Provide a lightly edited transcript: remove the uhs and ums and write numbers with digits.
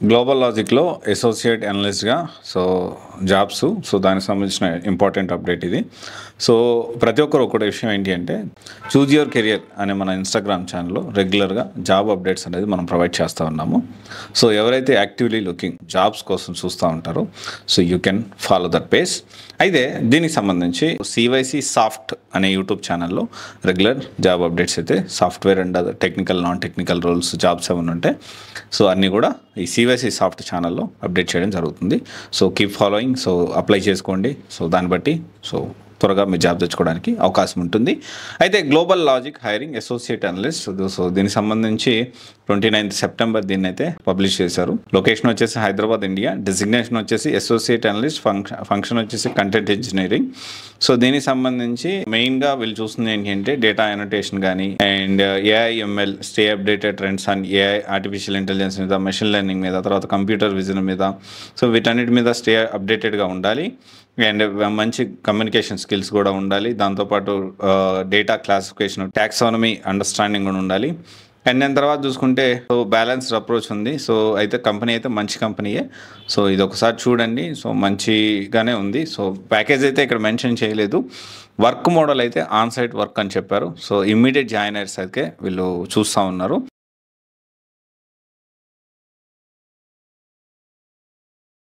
Global లాజిక్‌లో associate అనలిస్ట్‌గా jobs దానికి సంబంధించిన important update ఇది. ప్రతి ఒక్కరు ఒకటే విషయం ఏంటి అంటే చూజ్ యువర్ కెరియర్ అనే మన ఇన్‌స్టాగ్రామ్ ఛానెల్‌లో రెగ్యులర్‌గా జాబ్ అప్డేట్స్ అనేది మనం ప్రొవైడ్ చేస్తూ ఉన్నాము. ఎవరైతే యాక్టివ్‌లీ లుకింగ్ జాబ్స్ కోసం చూస్తూ ఉంటారో you can follow that page. అయితే దీనికి సంబంధించి సివైసి సాఫ్ట్ అనే యూట్యూబ్ ఛానల్లో రెగ్యులర్ జాబ్ అప్డేట్స్ అయితే software and other technical, non technical roles jobs ఏమైనా ఉంటే అన్నీ కూడా ఈ సివైసి సాఫ్ట్ ఛానల్లో అప్డేట్ చేయడం జరుగుతుంది. Keep following. అప్లై చేసుకోండి. దాన్ని బట్టి త్వరగా మీ జాబ్ తెచ్చుకోవడానికి అవకాశం ఉంటుంది. అయితే global logic hiring associate analyst దీనికి సంబంధించి 29th సెప్టెంబర్ దీన్ని అయితే పబ్లిష్ చేశారు. లొకేషన్ వచ్చేసి హైదరాబాద్, ఇండియా. డెసిగ్నేషన్ వచ్చేసి అసోసియేట్ అనలిస్ట్, ఫంక్షన్ వచ్చేసి కంటెంట్ ఇంజనీరింగ్. దీనికి సంబంధించి మెయిన్గా వీళ్ళు చూస్తుంది ఏంటి అంటే డేటా అనోటేషన్ కానీ and AIML, stay updated trends and AI, artificial intelligence మీద, మెషిన్ లెర్నింగ్ మీద, తర్వాత కంప్యూటర్ విజన్ మీద వీటన్నిటి మీద స్టే అప్డేటెడ్గా ఉండాలి. అండ్ మంచి కమ్యూనికేషన్ స్కిల్స్ కూడా ఉండాలి. దాంతోపాటు డేటా క్లాసిఫికేషన్, టాక్సానమీ అండర్స్టాండింగ్ కూడా ఉండాలి. అండ్ దాని తర్వాత చూసుకుంటే బ్యాలెన్స్డ్ అప్రోచ్ ఉంది. అయితే కంపెనీ అయితే మంచి కంపెనీయే. ఇది ఒకసారి చూడండి. మంచిగానే ఉంది. ప్యాకేజ్ అయితే ఇక్కడ మెన్షన్ చేయలేదు. వర్క్ మోడల్ అయితే ఆన్ సైట్ వర్క్ అని చెప్పారు. ఇమ్మీడియట్ జాయినర్స్ అయితే వీళ్ళు చూస్తూ ఉన్నారు.